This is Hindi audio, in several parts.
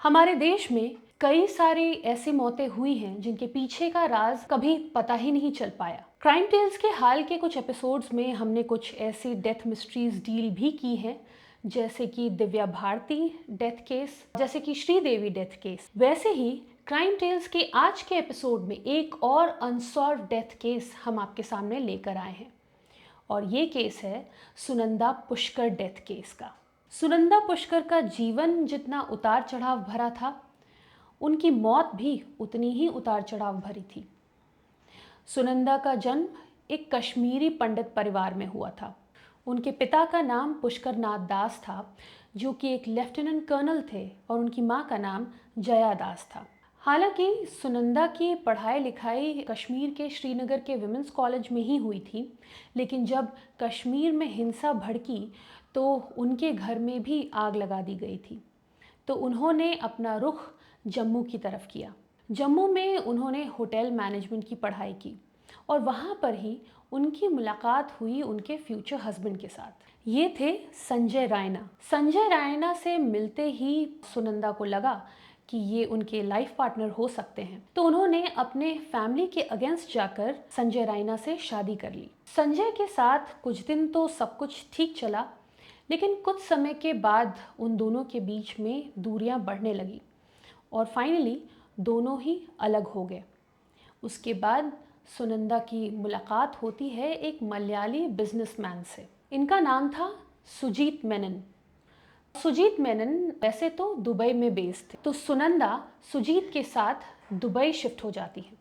हमारे देश में कई सारी ऐसी मौतें हुई हैं जिनके पीछे का राज कभी पता ही नहीं चल पाया। क्राइम टेल्स के हाल के कुछ एपिसोड्स में हमने कुछ ऐसी डेथ मिस्ट्रीज डील भी की हैं, जैसे कि दिव्या भारती डेथ केस, जैसे कि श्रीदेवी डेथ केस। वैसे ही क्राइम टेल्स के आज के एपिसोड में एक और अनसॉल्व डेथ केस हम आपके सामने लेकर आए हैं और ये केस है सुनंदा पुष्कर डेथ केस का। सुनंदा पुष्कर का जीवन जितना उतार चढ़ाव भरा था, उनकी मौत भी उतनी ही उतार चढ़ाव भरी थी। सुनंदा का जन्म एक कश्मीरी पंडित परिवार में हुआ था। उनके पिता का नाम पुष्कर नाथ दास था, जो कि एक लेफ्टिनेंट कर्नल थे, और उनकी माँ का नाम जया दास था। हालांकि सुनंदा की पढ़ाई लिखाई कश्मीर के श्रीनगर के विमेंस कॉलेज में ही हुई थी, लेकिन जब कश्मीर में हिंसा भड़की तो उनके घर में भी आग लगा दी गई थी। तो उन्होंने अपना रुख जम्मू की तरफ किया। जम्मू में उन्होंने होटल मैनेजमेंट की पढ़ाई की और वहाँ पर ही उनकी मुलाकात हुई उनके फ्यूचर हस्बैंड के साथ। ये थे संजय रायना। संजय रायना से मिलते ही सुनंदा को लगा कि ये उनके लाइफ पार्टनर हो सकते हैं, तो उन्होंने अपने फैमिली के अगेंस्ट जाकर संजय रायना से शादी कर ली। संजय के साथ कुछ दिन तो सब कुछ ठीक चला, लेकिन कुछ समय के बाद उन दोनों के बीच में दूरियां बढ़ने लगी और फाइनली दोनों ही अलग हो गए। उसके बाद सुनंदा की मुलाकात होती है एक मलयाली बिजनेसमैन से। इनका नाम था सुजीत मेनन। सुजीत मेनन वैसे तो दुबई में बेस्ड थे, तो सुनंदा सुजीत के साथ दुबई शिफ्ट हो जाती है।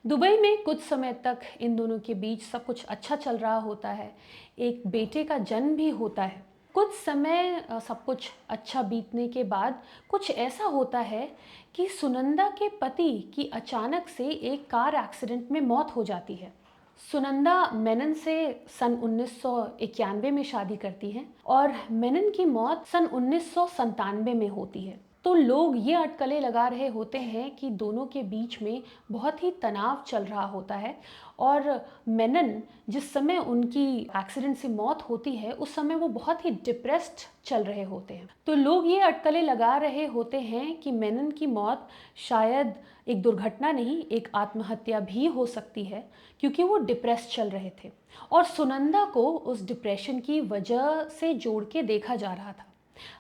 दुबई में कुछ समय तक इन दोनों के बीच सब कुछ अच्छा चल रहा होता है। एक बेटे का जन्म भी होता है। कुछ समय सब कुछ अच्छा बीतने के बाद कुछ ऐसा होता है कि सुनंदा के पति की अचानक से एक कार एक्सीडेंट में मौत हो जाती है। सुनंदा मेनन से सन 1991 में शादी करती हैं और मेनन की मौत सन 1997 में होती है। तो लोग ये अटकलें लगा रहे होते हैं कि दोनों के बीच में बहुत ही तनाव चल रहा होता है और मेनन जिस समय उनकी एक्सीडेंट से मौत होती है उस समय वो बहुत ही डिप्रेस्ड चल रहे होते हैं। तो लोग ये अटकलें लगा रहे होते हैं कि मेनन की मौत शायद एक दुर्घटना नहीं, एक आत्महत्या भी हो सकती है, क्योंकि वो डिप्रेस चल रहे थे और सुनंदा को उस डिप्रेशन की वजह से जोड़ के देखा जा रहा था।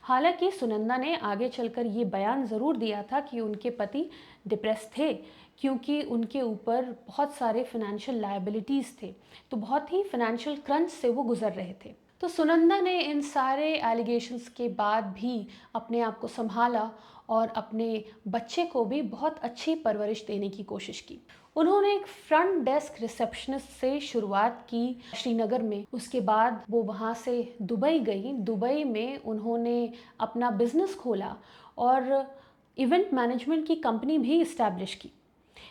हालांकि सुनंदा ने आगे चलकर ये बयान ज़रूर दिया था कि उनके पति डिप्रेस थे, क्योंकि उनके ऊपर बहुत सारे फाइनेंशियल लायबिलिटीज़ थे, तो बहुत ही फाइनेंशियल क्रंच से वो गुजर रहे थे। तो सुनंदा ने इन सारे एलिगेशंस के बाद भी अपने आप को संभाला और अपने बच्चे को भी बहुत अच्छी परवरिश देने की कोशिश की। उन्होंने एक फ्रंट डेस्क रिसेप्शनिस्ट से शुरुआत की श्रीनगर में। उसके बाद वो वहाँ से दुबई गई। दुबई में उन्होंने अपना बिजनेस खोला और इवेंट मैनेजमेंट की कंपनी भी इस्टेब्लिश की।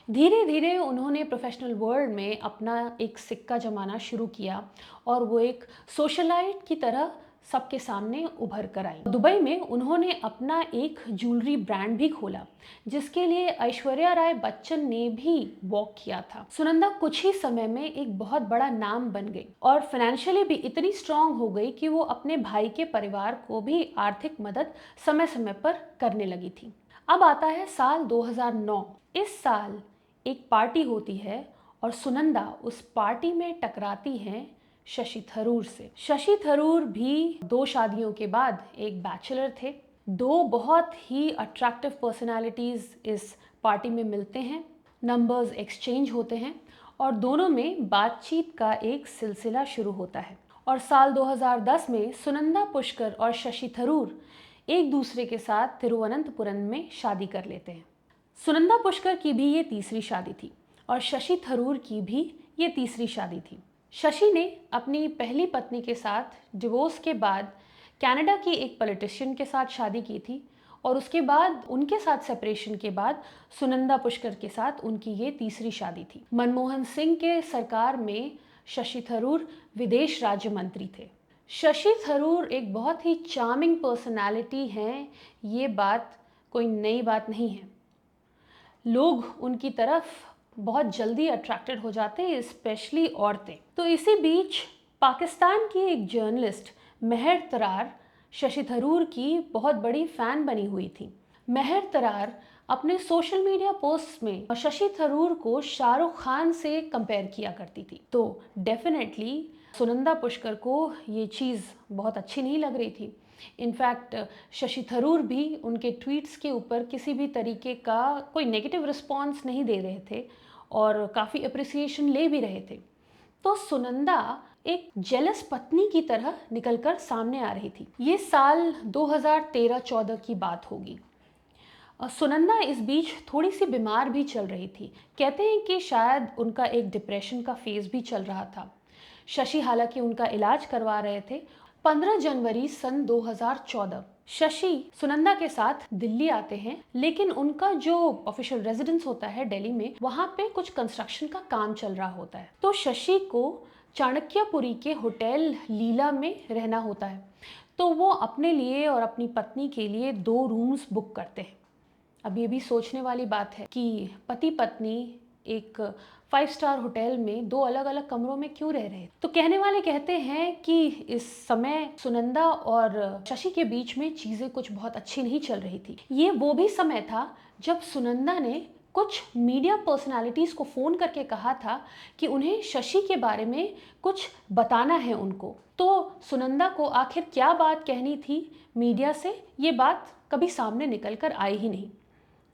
धीरे धीरे उन्होंने प्रोफेशनल वर्ल्ड में अपना एक सिक्का जमाना शुरू किया और वो एक सोशलाइट की तरह सबके सामने उभर कर आई। दुबई में उन्होंने अपना एक ज्वेलरी ब्रांड भी खोला, जिसके लिए ऐश्वर्या राय बच्चन ने भी वॉक किया था। सुनंदा कुछ ही समय में एक बहुत बड़ा नाम बन गई और फाइनेंशियली भी इतनी स्ट्रांग हो गई कि वो अपने भाई के परिवार को भी आर्थिक मदद समय समय पर करने लगी थी। अब आता है साल 2009। इस साल एक पार्टी होती है और सुनंदा उस पार्टी में टकराती हैं शशि थरूर से। शशि थरूर भी 2 शादियों के बाद एक बैचलर थे। 2 बहुत ही अट्रैक्टिव पर्सनालिटीज़ इस पार्टी में मिलते हैं, नंबर्स एक्सचेंज होते हैं और दोनों में बातचीत का एक सिलसिला शुरू होता है। और साल 2010 में सुनंदा पुष्कर और शशि थरूर एक दूसरे के साथ तिरुवनंतपुरम में शादी कर लेते हैं। सुनंदा पुष्कर की भी ये तीसरी शादी थी और शशि थरूर की भी ये तीसरी शादी थी। शशि ने अपनी पहली पत्नी के साथ डिवोर्स के बाद कनाडा की एक पॉलिटिशियन के साथ शादी की थी और उसके बाद उनके साथ सेपरेशन के बाद सुनंदा पुष्कर के साथ उनकी ये तीसरी शादी थी। मनमोहन सिंह के सरकार में शशि थरूर विदेश राज्य मंत्री थे। शशि थरूर एक बहुत ही चार्मिंग पर्सनालिटी हैं, ये बात कोई नई बात नहीं है। लोग उनकी तरफ बहुत जल्दी अट्रैक्टेड हो जाते हैं, स्पेशली औरतें। तो इसी बीच पाकिस्तान की एक जर्नलिस्ट महर तरार शशि थरूर की बहुत बड़ी फ़ैन बनी हुई थी। महर तरार अपने सोशल मीडिया पोस्ट में शशि थरूर को शाहरुख खान से कंपेयर किया करती थी। तो डेफिनेटली सुनंदा पुष्कर को ये चीज़ बहुत अच्छी नहीं लग रही थी। इनफैक्ट शशि थरूर भी उनके ट्वीट्स के ऊपर किसी भी तरीके का कोई नेगेटिव रिस्पॉन्स नहीं दे रहे थे और काफ़ी अप्रिसिएशन ले भी रहे थे। तो सुनंदा एक जेलस पत्नी की तरह निकलकर सामने आ रही थी। ये साल 2013-14 की बात होगी। सुनंदा इस बीच थोड़ी सी बीमार भी चल रही थी। कहते हैं कि शायद उनका एक डिप्रेशन का फेज़ भी चल रहा था। शशि हालांकि उनका इलाज करवा रहे थे। 15 जनवरी सन 2014 शशि सुनंदा के साथ दिल्ली आते हैं, लेकिन उनका जो ऑफिशियल रेजिडेंस होता है दिल्ली में, वहाँ पे कुछ कंस्ट्रक्शन का काम चल रहा होता है। तो शशि को चाणक्यपुरी के होटल लीला में रहना होता है। तो वो अपने लिए और अपनी पत्नी के लिए 2 रूम्स बुक करते हैं। अब ये भी सोचने वाली बात है कि पति पत्नी एक 5 स्टार होटल में 2 अलग अलग कमरों में क्यों रह रहे हैं। तो कहने वाले कहते हैं कि इस समय सुनंदा और शशि के बीच में चीज़ें कुछ बहुत अच्छी नहीं चल रही थी। ये वो भी समय था जब सुनंदा ने कुछ मीडिया पर्सनालिटीज़ को फ़ोन करके कहा था कि उन्हें शशि के बारे में कुछ बताना है उनको। तो सुनंदा को आखिर क्या बात कहनी थी मीडिया से, ये बात कभी सामने निकल कर आई ही नहीं।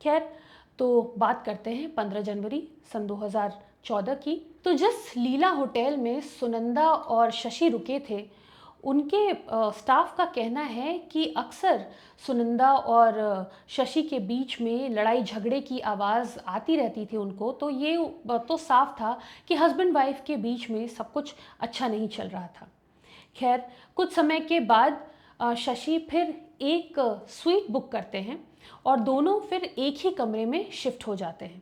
खैर, तो बात करते हैं 15 जनवरी सन 2014 की। तो जिस लीला होटल में सुनंदा और शशि रुके थे, उनके स्टाफ का कहना है कि अक्सर सुनंदा और शशि के बीच में लड़ाई झगड़े की आवाज़ आती रहती थी उनको। तो ये तो साफ था कि हस्बैंड वाइफ के बीच में सब कुछ अच्छा नहीं चल रहा था। खैर, कुछ समय के बाद शशि फिर एक स्वीट बुक करते हैं और दोनों फिर एक ही कमरे में शिफ्ट हो जाते हैं।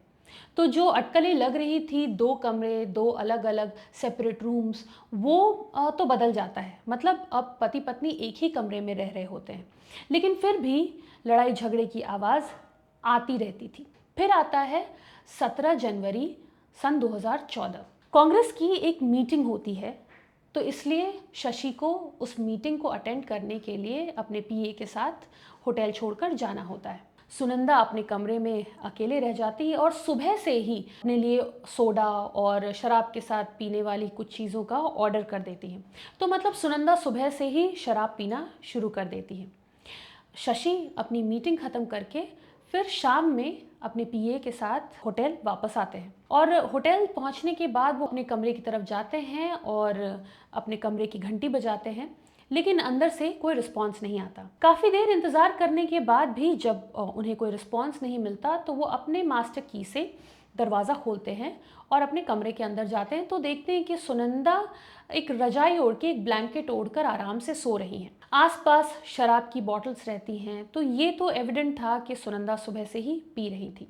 तो जो अटकलें लग रही थी, 2 कमरे, 2 अलग अलग सेपरेट रूम्स, वो तो बदल जाता है। मतलब अब पति पत्नी एक ही कमरे में रह रहे होते हैं, लेकिन फिर भी लड़ाई झगड़े की आवाज़ आती रहती थी। फिर आता है 17 जनवरी सन 2014। कांग्रेस की एक मीटिंग होती है, तो इसलिए शशि को उस मीटिंग को अटेंड करने के लिए अपने पीए के साथ होटल छोड़कर जाना होता है। सुनंदा अपने कमरे में अकेले रह जाती है और सुबह से ही अपने लिए सोडा और शराब के साथ पीने वाली कुछ चीज़ों का ऑर्डर कर देती है। तो मतलब सुनंदा सुबह से ही शराब पीना शुरू कर देती है। शशि अपनी मीटिंग ख़त्म करके फिर शाम में अपने पीए के साथ होटल वापस आते हैं और होटल पहुंचने के बाद वो अपने कमरे की तरफ जाते हैं और अपने कमरे की घंटी बजाते हैं, लेकिन अंदर से कोई रिस्पांस नहीं आता। काफ़ी देर इंतज़ार करने के बाद भी जब उन्हें कोई रिस्पांस नहीं मिलता, तो वो अपने मास्टर की से दरवाज़ा खोलते हैं और अपने कमरे के अंदर जाते हैं। तो देखते हैं कि सुनंदा एक रजाई ओढ़ के, एक ब्लैंकेट ओढ़कर आराम से सो रही हैं। आसपास शराब की बॉटल्स रहती हैं, तो ये तो एविडेंट था कि सुनंदा सुबह से ही पी रही थी।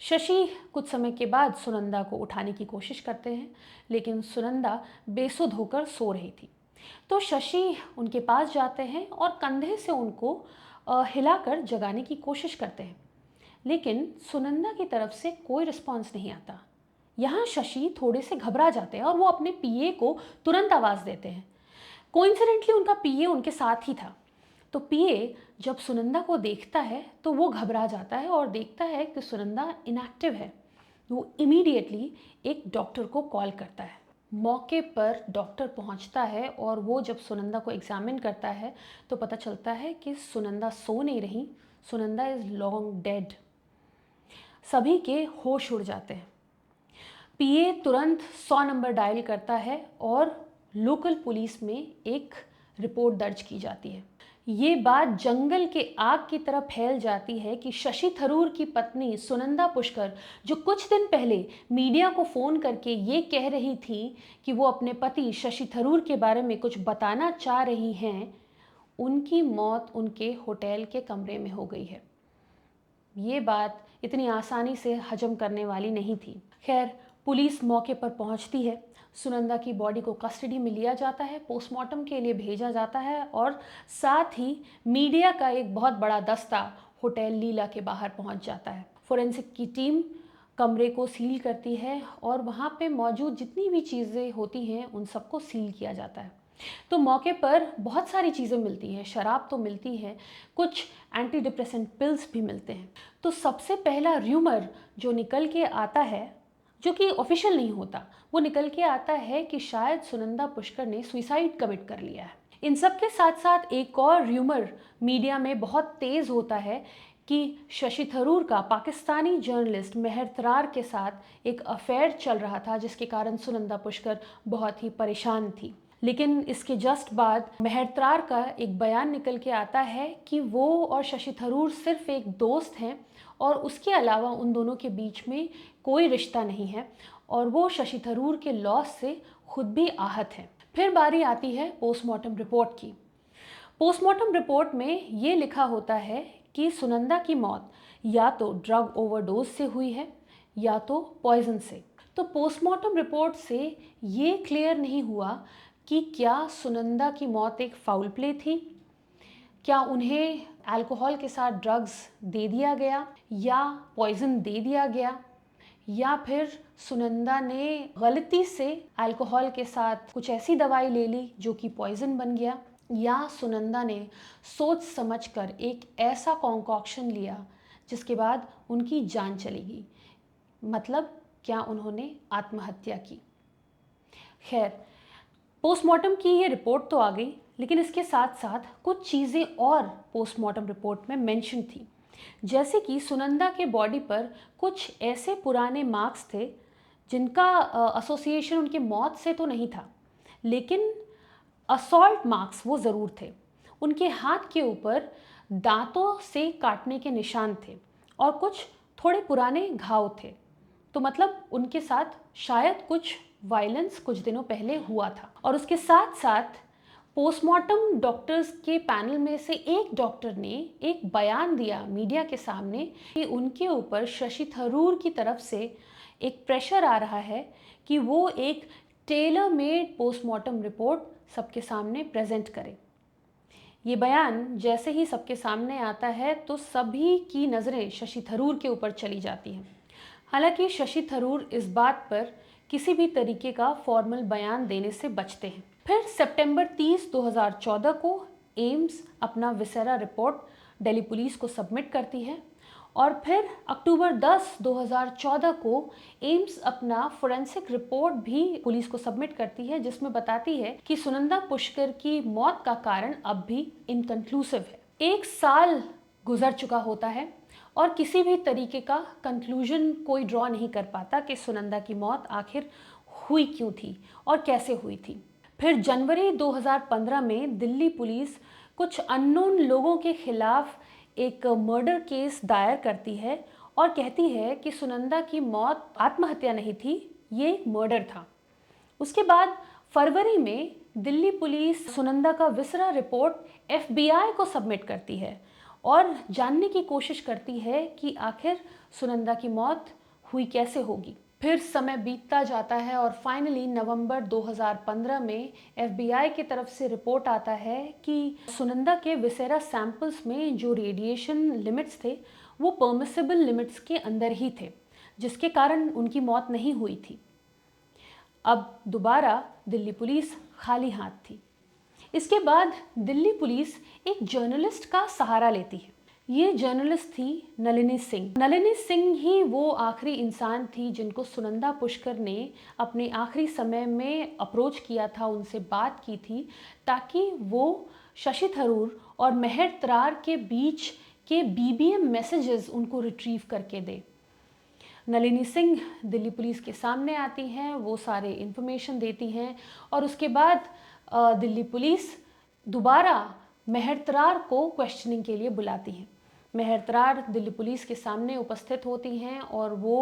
शशि कुछ समय के बाद सुनंदा को उठाने की कोशिश करते हैं, लेकिन सुनंदा बेसुध होकर सो रही थी। तो शशि उनके पास जाते हैं और कंधे से उनको हिलाकर जगाने की कोशिश करते हैं, लेकिन सुनंदा की तरफ से कोई रिस्पॉन्स नहीं आता। यहाँ शशि थोड़े से घबरा जाते हैं और वो अपने पीए को तुरंत आवाज़ देते हैं। कोइंसिडेंटली उनका पीए उनके साथ ही था। तो पीए जब सुनंदा को देखता है तो वो घबरा जाता है और देखता है कि सुनंदा इनएक्टिव है। वो इमीडिएटली एक डॉक्टर को कॉल करता है। मौके पर डॉक्टर पहुंचता है और वो जब सुनंदा को एग्जामिन करता है तो पता चलता है कि सुनंदा सो नहीं रही, सुनंदा इज़ लॉन्ग डेड। सभी के होश उड़ जाते हैं। पीए तुरंत 100 नंबर डायल करता है और लोकल पुलिस में एक रिपोर्ट दर्ज की जाती है। ये बात जंगल के आग की तरह फैल जाती है कि शशि थरूर की पत्नी सुनंदा पुष्कर, जो कुछ दिन पहले मीडिया को फ़ोन करके ये कह रही थी कि वो अपने पति शशि थरूर के बारे में कुछ बताना चाह रही हैं, उनकी मौत उनके होटल के कमरे में हो गई है। ये बात इतनी आसानी से हजम करने वाली नहीं थी। खैर, पुलिस मौके पर पहुंचती है। सुनंदा की बॉडी को कस्टडी में लिया जाता है, पोस्टमार्टम के लिए भेजा जाता है और साथ ही मीडिया का एक बहुत बड़ा दस्ता होटल लीला के बाहर पहुंच जाता है। फोरेंसिक की टीम कमरे को सील करती है और वहाँ पे मौजूद जितनी भी चीज़ें होती हैं उन सबको सील किया जाता है। तो मौके पर बहुत सारी चीज़ें मिलती हैं, शराब तो मिलती है, कुछ एंटी डिप्रेसेंट पिल्स भी मिलते हैं। तो सबसे पहला र्यूमर जो निकल के आता है, जो कि ऑफिशियल नहीं होता, वो निकल के आता है कि शायद सुनंदा पुष्कर ने सुसाइड कमिट कर लिया है। इन सब के साथ साथ एक और र्यूमर मीडिया में बहुत तेज़ होता है कि शशि थरूर का पाकिस्तानी जर्नलिस्ट मेहर तरार के साथ एक अफेयर चल रहा था, जिसके कारण सुनंदा पुष्कर बहुत ही परेशान थी। लेकिन इसके जस्ट बाद मेहर तरार का एक बयान निकल के आता है कि वो और शशि थरूर सिर्फ एक दोस्त हैं और उसके अलावा उन दोनों के बीच में कोई रिश्ता नहीं है, और वो शशि थरूर के लॉस से खुद भी आहत हैं। फिर बारी आती है पोस्टमार्टम रिपोर्ट की। पोस्टमार्टम रिपोर्ट में ये लिखा होता है कि सुनंदा की मौत या तो ड्रग ओवरडोज से हुई है या तो पॉइजन से। तो पोस्टमार्टम रिपोर्ट से ये क्लियर नहीं हुआ कि क्या सुनंदा की मौत एक फाउल प्ले थी, क्या उन्हें अल्कोहल के साथ ड्रग्स दे दिया गया या पॉइजन दे दिया गया, या फिर सुनंदा ने गलती से अल्कोहल के साथ कुछ ऐसी दवाई ले ली जो कि पॉइजन बन गया, या सुनंदा ने सोच समझकर एक ऐसा कॉन्कॉक्शन लिया जिसके बाद उनकी जान चली गई। मतलब क्या उन्होंने आत्महत्या की। खैर, पोस्टमार्टम की ये रिपोर्ट तो आ गई, लेकिन इसके साथ साथ कुछ चीज़ें और पोस्टमार्टम रिपोर्ट में मेंशन थी। जैसे कि सुनंदा के बॉडी पर कुछ ऐसे पुराने मार्क्स थे जिनका एसोसिएशन उनकी मौत से तो नहीं था, लेकिन असॉल्ट मार्क्स वो ज़रूर थे। उनके हाथ के ऊपर दांतों से काटने के निशान थे और कुछ थोड़े पुराने घाव थे। तो मतलब उनके साथ शायद कुछ वायलेंस कुछ दिनों पहले हुआ था। और उसके साथ साथ पोस्टमार्टम डॉक्टर्स के पैनल में से एक डॉक्टर ने एक बयान दिया मीडिया के सामने कि उनके ऊपर शशि थरूर की तरफ से एक प्रेशर आ रहा है कि वो एक टेलर मेड पोस्टमार्टम रिपोर्ट सबके सामने प्रेजेंट करें। ये बयान जैसे ही सबके सामने आता है तो सभी की नज़रें शशि थरूर के ऊपर चली जाती हैं। हालांकि शशि थरूर इस बात पर किसी भी तरीके का फॉर्मल बयान देने से बचते हैं। फिर सितंबर 30, 2014 को एम्स अपना विसेरा रिपोर्ट दिल्ली पुलिस को सबमिट करती है, और फिर अक्टूबर 10, 2014 को एम्स अपना फोरेंसिक रिपोर्ट भी पुलिस को सबमिट करती है, जिसमें बताती है कि सुनंदा पुष्कर की मौत का कारण अब भी इनकंक्लूसिव है। 1 साल गुजर चुका होता है और किसी भी तरीके का कंक्लूजन कोई ड्रॉ नहीं कर पाता कि सुनंदा की मौत आखिर हुई क्यों थी और कैसे हुई थी। फिर जनवरी 2015 में दिल्ली पुलिस कुछ अननोन लोगों के खिलाफ एक मर्डर केस दायर करती है और कहती है कि सुनंदा की मौत आत्महत्या नहीं थी, ये मर्डर था। उसके बाद फरवरी में दिल्ली पुलिस सुनंदा का विसरा रिपोर्ट एफबीआई को सबमिट करती है और जानने की कोशिश करती है कि आखिर सुनंदा की मौत हुई कैसे होगी। फिर समय बीतता जाता है और फाइनली नवंबर 2015 में एफबीआई की तरफ से रिपोर्ट आता है कि सुनंदा के विसेरा सैंपल्स में जो रेडिएशन लिमिट्स थे वो परमिसिबल लिमिट्स के अंदर ही थे, जिसके कारण उनकी मौत नहीं हुई थी। अब दोबारा दिल्ली पुलिस खाली हाथ थी। इसके बाद दिल्ली पुलिस एक जर्नलिस्ट का सहारा लेती है। ये जर्नलिस्ट थी नलिनी सिंह। नलिनी सिंह ही वो आखिरी इंसान थी जिनको सुनंदा पुष्कर ने अपने आखिरी समय में अप्रोच किया था, उनसे बात की थी, ताकि वो शशि थरूर और मेहर तरार के बीच के बीबीएम मैसेजेस उनको रिट्रीव करके दे। नलिनी सिंह दिल्ली पुलिस के सामने आती हैं, वो सारे इन्फॉर्मेशन देती हैं और उसके बाद दिल्ली पुलिस दोबारा मेहर तरार को क्वेश्चनिंग के लिए बुलाती हैं। मेहर तरार दिल्ली पुलिस के सामने उपस्थित होती हैं और वो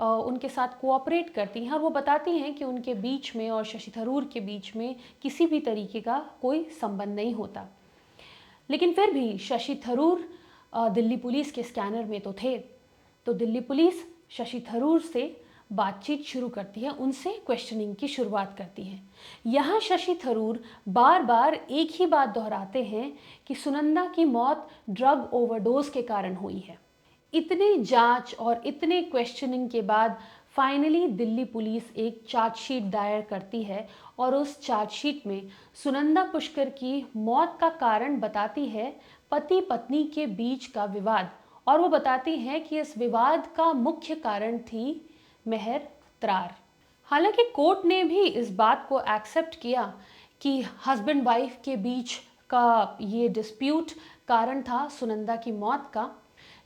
उनके साथ कोऑपरेट करती हैं और वो बताती हैं कि उनके बीच में और शशि थरूर के बीच में किसी भी तरीके का कोई संबंध नहीं होता। लेकिन फिर भी शशि थरूर दिल्ली पुलिस के स्कैनर में तो थे, तो दिल्ली पुलिस शशि थरूर से बातचीत शुरू करती है, उनसे क्वेश्चनिंग की शुरुआत करती है। यहाँ शशि थरूर बार बार एक ही बात दोहराते हैं कि सुनंदा की मौत ड्रग ओवरडोज के कारण हुई है। इतने जांच और इतने क्वेश्चनिंग के बाद फाइनली दिल्ली पुलिस एक चार्जशीट दायर करती है और उस चार्जशीट में सुनंदा पुष्कर की मौत का कारण बताती है पति पत्नी के बीच का विवाद, और वो बताती है कि इस विवाद का मुख्य कारण थी मेहर त्रार। हालांकि कोर्ट ने भी इस बात को एक्सेप्ट किया कि हस्बैंड वाइफ के बीच का ये डिस्प्यूट कारण था सुनंदा की मौत का,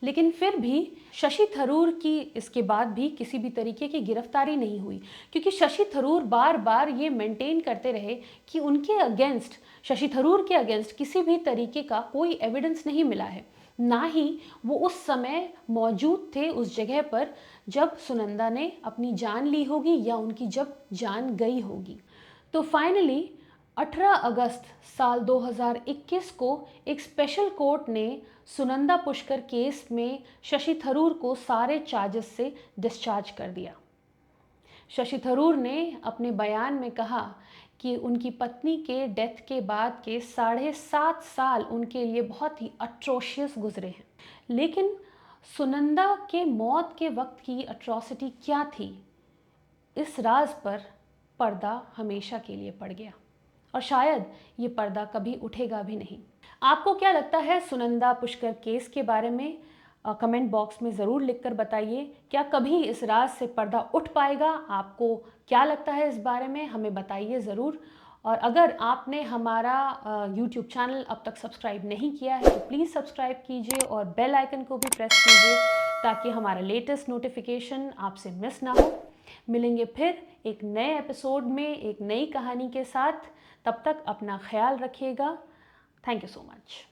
लेकिन फिर भी शशि थरूर की इसके बाद भी किसी भी तरीके की गिरफ्तारी नहीं हुई, क्योंकि शशि थरूर बार बार ये मेंटेन करते रहे कि उनके अगेंस्ट, शशि थरूर के अगेंस्ट किसी भी तरीके का कोई एविडेंस नहीं मिला है, ना ही वो उस समय मौजूद थे उस जगह पर जब सुनंदा ने अपनी जान ली होगी या उनकी जब जान गई होगी। तो फाइनली 18 अगस्त साल 2021 को एक स्पेशल कोर्ट ने सुनंदा पुष्कर केस में शशि थरूर को सारे चार्जेस से डिस्चार्ज कर दिया। शशि थरूर ने अपने बयान में कहा कि उनकी पत्नी के डेथ के बाद के 7.5 साल उनके लिए बहुत ही अट्रोशियस गुजरे हैं, लेकिन सुनंदा के मौत के वक्त की अट्रॉसिटी क्या थी, इस राज पर पर्दा हमेशा के लिए पड़ गया और शायद ये पर्दा कभी उठेगा भी नहीं। आपको क्या लगता है सुनंदा पुष्कर केस के बारे में? कमेंट बॉक्स में ज़रूर लिखकर बताइए। क्या कभी इस राज से पर्दा उठ पाएगा? आपको क्या लगता है इस बारे में, हमें बताइए ज़रूर। और अगर आपने हमारा YouTube चैनल अब तक सब्सक्राइब नहीं किया है तो प्लीज़ सब्सक्राइब कीजिए और बेल आइकन को भी प्रेस कीजिए ताकि हमारा लेटेस्ट नोटिफिकेशन आपसे मिस ना हो। मिलेंगे फिर एक नए एपिसोड में एक नई कहानी के साथ। तब तक अपना ख्याल रखिएगा। Thank you so much.